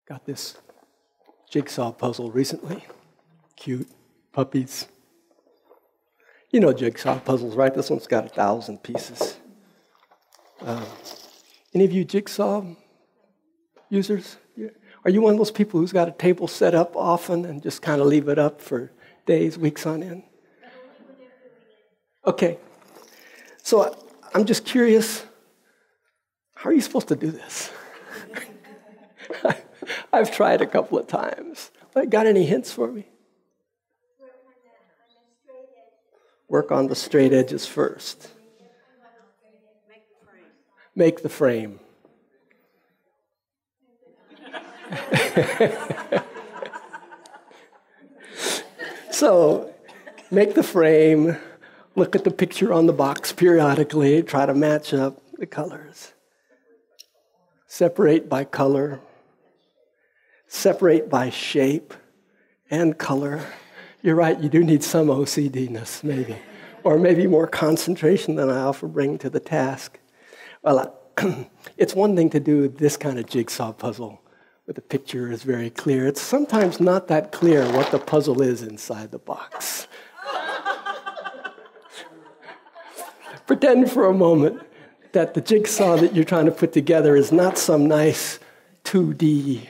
Got this jigsaw puzzle recently. Cute puppies. You know jigsaw puzzles, right? This one's got 1,000 pieces. Any of you jigsaw users? Are you one of those people who's got a table set up often and just kind of leave it up for days, weeks on end? Okay. So I'm just curious, how are you supposed to do this? I've tried a couple of times. Got any hints for me? Work on the straight edges first. Make the frame. So, make the frame, look at the picture on the box periodically, try to match up the colors. Separate by color. Separate by shape and color. You're right, you do need some OCD-ness, maybe. Or maybe more concentration than I often bring to the task. Well, it's one thing to do this kind of jigsaw puzzle where the picture is very clear. It's sometimes not that clear what the puzzle is inside the box. Pretend for a moment that the jigsaw that you're trying to put together is not some nice 2D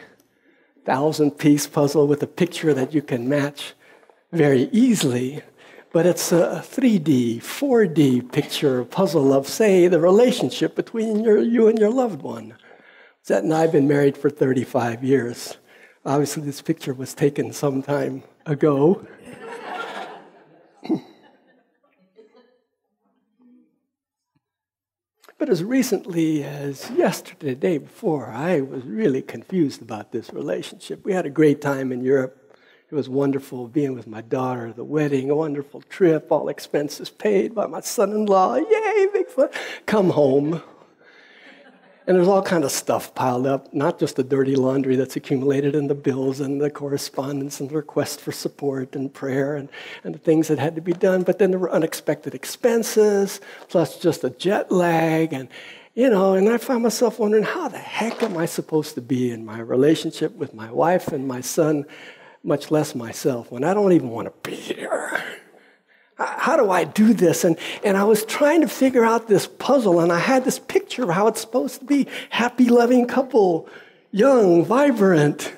1,000-piece puzzle with a picture that you can match very easily, but it's a 3D, 4D picture, puzzle of, say, the relationship between you and your loved one. Zette and I have been married for 35 years. Obviously, this picture was taken some time ago. But as recently as yesterday, the day before, I was really confused about this relationship. We had a great time in Europe. It was wonderful being with my daughter, the wedding, a wonderful trip, all expenses paid by my son-in-law. Yay, big fun. Come home. And there's all kind of stuff piled up, not just the dirty laundry that's accumulated in the bills and the correspondence and the request for support and prayer and the things that had to be done, but then there were unexpected expenses, plus just a jet lag, and I found myself wondering, how the heck am I supposed to be in my relationship with my wife and my son, much less myself, when I don't even want to be here? How do I do this? And I was trying to figure out this puzzle, and I had this picture of how it's supposed to be. Happy, loving couple, young, vibrant,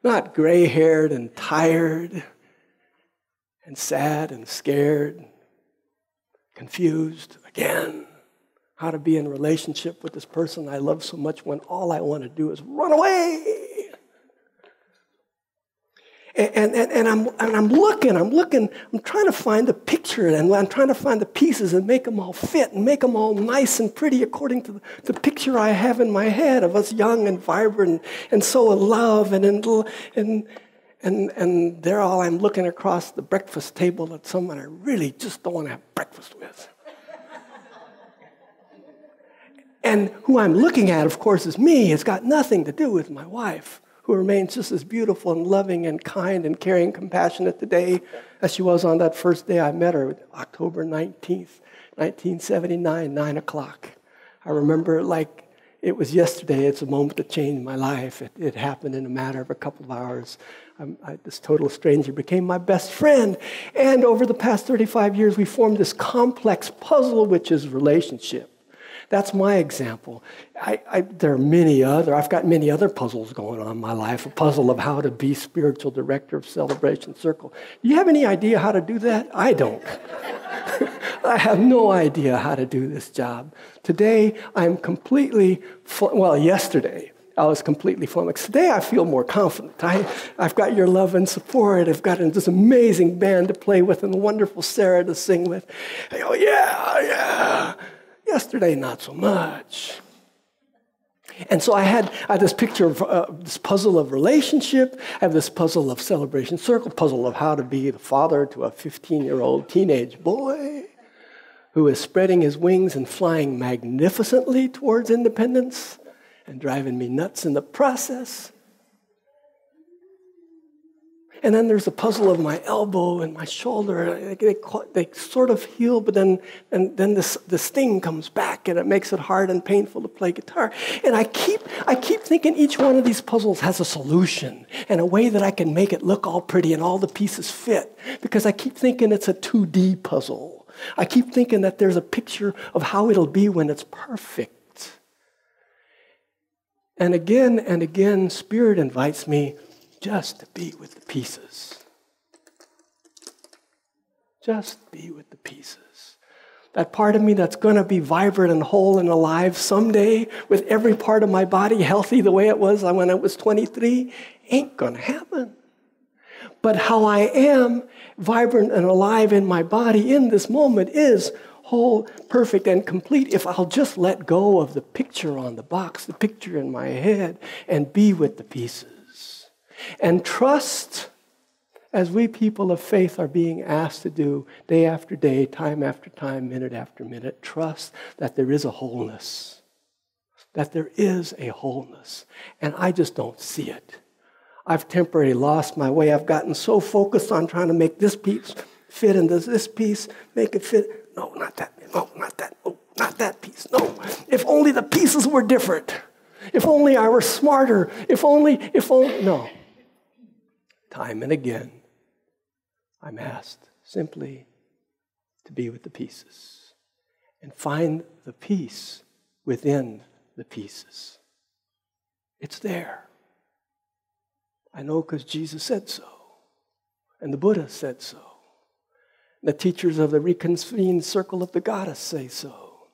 not gray-haired and tired and sad and scared, confused again. How to be in a relationship with this person I love so much when all I want to do is run away. And I'm looking, I'm trying to find the picture, and I'm trying to find the pieces and make them all fit and make them all nice and pretty according to the picture I have in my head of us young and vibrant and so in love and there I'm looking across the breakfast table at someone I really just don't want to have breakfast with. And who I'm looking at, of course, is me. It's got nothing to do with my wife, who remains just as beautiful and loving and kind and caring and compassionate today as she was on that first day I met her, October 19th, 1979, 9 o'clock. I remember it like it was yesterday. It's a moment that changed my life. It happened in a matter of a couple of hours. This total stranger became my best friend. And over the past 35 years, we formed this complex puzzle, which is relationship. That's my example. There are many other. I've got many other puzzles going on in my life. A puzzle of how to be spiritual director of Celebration Circle. Do you have any idea how to do that? I don't. I have no idea how to do this job. Today, I'm completely, yesterday, I was completely flummoxed. Today, I feel more confident. I've got your love and support. I've got this amazing band to play with and a wonderful Sarah to sing with. I go, yeah. Yesterday, not so much. And so I had this picture of this puzzle of relationship. I have this puzzle of Celebration Circle, puzzle of how to be the father to a 15-year-old teenage boy who is spreading his wings and flying magnificently towards independence and driving me nuts in the process. And then there's the puzzle of my elbow and my shoulder. They sort of heal, but then the sting comes back, and it makes it hard and painful to play guitar. And I keep thinking each one of these puzzles has a solution and a way that I can make it look all pretty and all the pieces fit, because I keep thinking it's a 2D puzzle. I keep thinking that there's a picture of how it'll be when it's perfect. And again, Spirit invites me just to be with the pieces. Just be with the pieces. That part of me that's going to be vibrant and whole and alive someday, with every part of my body healthy the way it was when I was 23, ain't going to happen. But how I am vibrant and alive in my body in this moment is whole, perfect, and complete if I'll just let go of the picture on the box, the picture in my head, and be with the pieces. And trust, as we people of faith are being asked to do day after day, time after time, minute after minute, trust that there is a wholeness. That there is a wholeness. And I just don't see it. I've temporarily lost my way. I've gotten so focused on trying to make this piece fit into this piece, make it fit. No, not that. No, not that. No, not that piece. No. If only the pieces were different. If only I were smarter. If only, no. Time and again, I'm asked simply to be with the pieces and find the peace within the pieces. It's there. I know because Jesus said so, and the Buddha said so. The teachers of the reconvened circle of the goddess say so.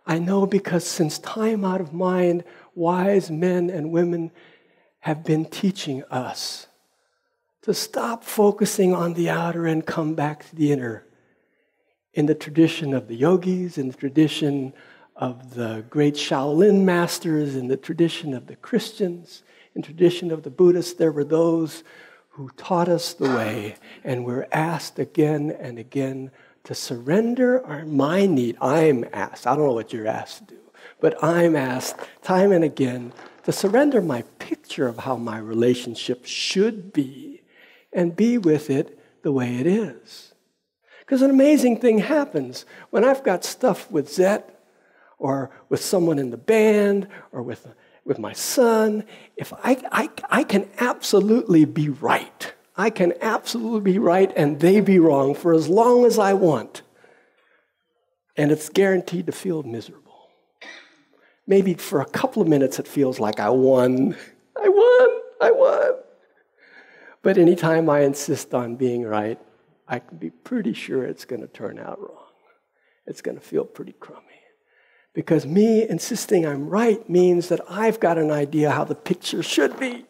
I know because since time out of mind, wise men and women have been teaching us to stop focusing on the outer and come back to the inner. In the tradition of the yogis, in the tradition of the great Shaolin masters, in the tradition of the Christians, in the tradition of the Buddhists, there were those who taught us the way, and we're asked again and again to surrender my need. I'm asked, I don't know what you're asked to do, but I'm asked time and again to surrender my picture of how my relationship should be and be with it the way it is. Because an amazing thing happens when I've got stuff with Zet or with someone in the band or with my son. If I can absolutely be right. I can absolutely be right and they be wrong for as long as I want. And it's guaranteed to feel miserable. Maybe for a couple of minutes it feels like I won. I won. But anytime I insist on being right, I can be pretty sure it's going to turn out wrong. It's going to feel pretty crummy. Because me insisting I'm right means that I've got an idea how the picture should be,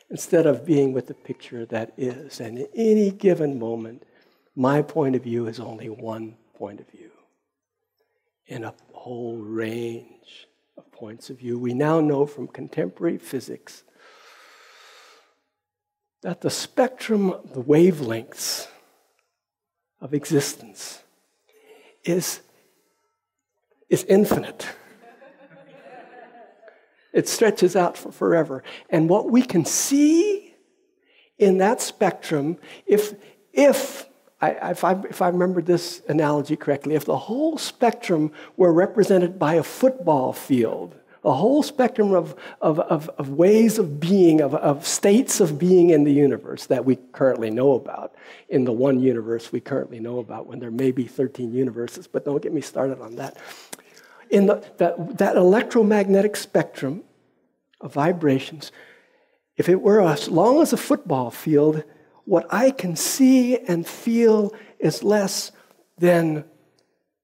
instead of being with the picture that is. And at any given moment, my point of view is only one point of view in a whole range of points of view. We now know from contemporary physics that the spectrum, the wavelengths of existence is infinite. It stretches out for forever. And what we can see in that spectrum, if I remember this analogy correctly, if the whole spectrum were represented by a football field, a whole spectrum of ways of being, of states of being in the universe that we currently know about, in the one universe we currently know about, when there may be 13 universes, but don't get me started on that. In that electromagnetic spectrum of vibrations, if it were as long as a football field, what I can see and feel is less than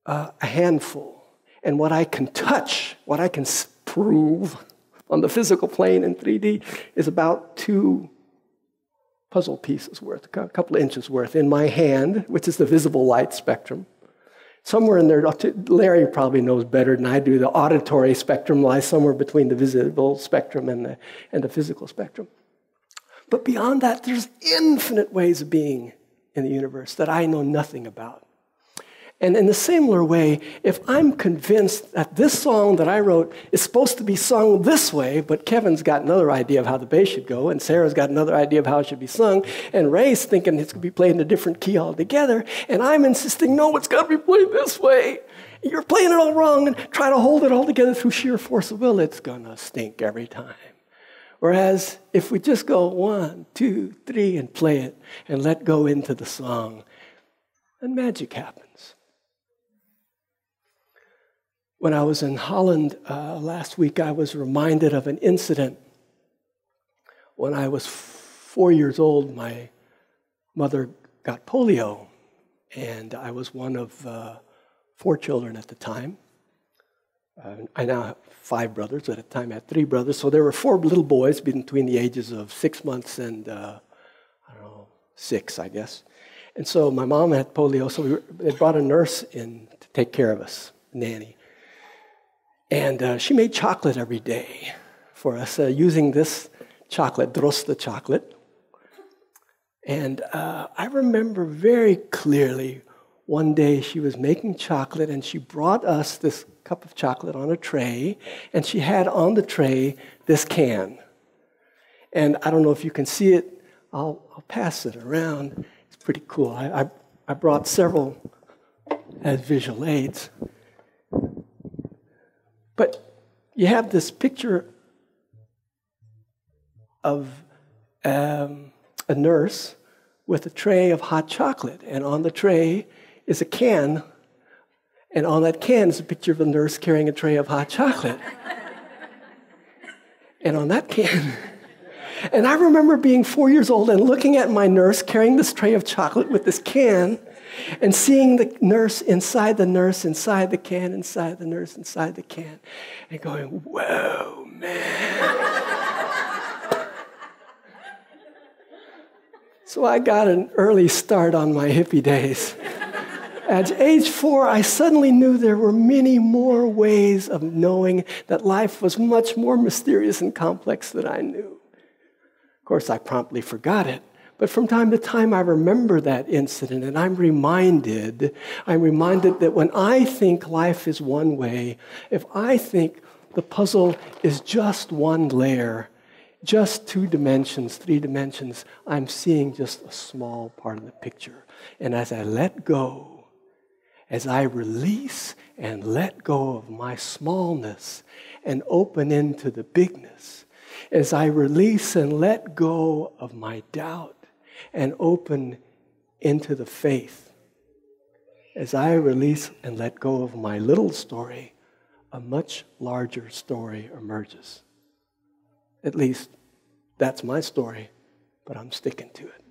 a handful. And what I can touch, what I can prove on the physical plane in 3D is about 2 puzzle pieces worth, a couple of inches worth in my hand, which is the visible light spectrum. Somewhere in there, Larry probably knows better than I do, the auditory spectrum lies somewhere between the visible spectrum and the physical spectrum. But beyond that, there's infinite ways of being in the universe that I know nothing about. And in a similar way, if I'm convinced that this song that I wrote is supposed to be sung this way, but Kevin's got another idea of how the bass should go, and Sarah's got another idea of how it should be sung, and Ray's thinking it's going to be played in a different key altogether, and I'm insisting, no, it's got to be played this way. You're playing it all wrong, and try to hold it all together through sheer force of will, it's going to stink every time. Whereas if we just go 1, 2, 3 and play it and let go into the song, then magic happens. When I was in Holland last week, I was reminded of an incident. When I was 4 years old, my mother got polio, and I was one of 4 children at the time. I now have 5 brothers, but at the time I had 3 brothers. So there were 4 little boys between the ages of 6 months and, 6, I guess. And so my mom had polio, so they brought a nurse in to take care of us, a nanny. And she made chocolate every day for us using this chocolate, Droste chocolate. And I remember very clearly one day she was making chocolate and she brought us this cup of chocolate on a tray, and she had on the tray this can. And I don't know if you can see it. I'll pass it around. It's pretty cool. I brought several as visual aids. But you have this picture of a nurse with a tray of hot chocolate. And on the tray is a can. And on that can is a picture of a nurse carrying a tray of hot chocolate. And on that can... And I remember being 4 years old and looking at my nurse carrying this tray of chocolate with this can, and seeing the nurse, inside the can, inside the nurse, inside the can, and going, whoa, man. So I got an early start on my hippie days. At age 4, I suddenly knew there were many more ways of knowing that life was much more mysterious and complex than I knew. Of course, I promptly forgot it. But from time to time, I remember that incident, and I'm reminded that when I think life is one way, if I think the puzzle is just one layer, just 2 dimensions, 3 dimensions, I'm seeing just a small part of the picture. And as I let go, as I release and let go of my smallness and open into the bigness, as I release and let go of my doubt and open into the faith, as I release and let go of my little story, a much larger story emerges. At least, that's my story, but I'm sticking to it.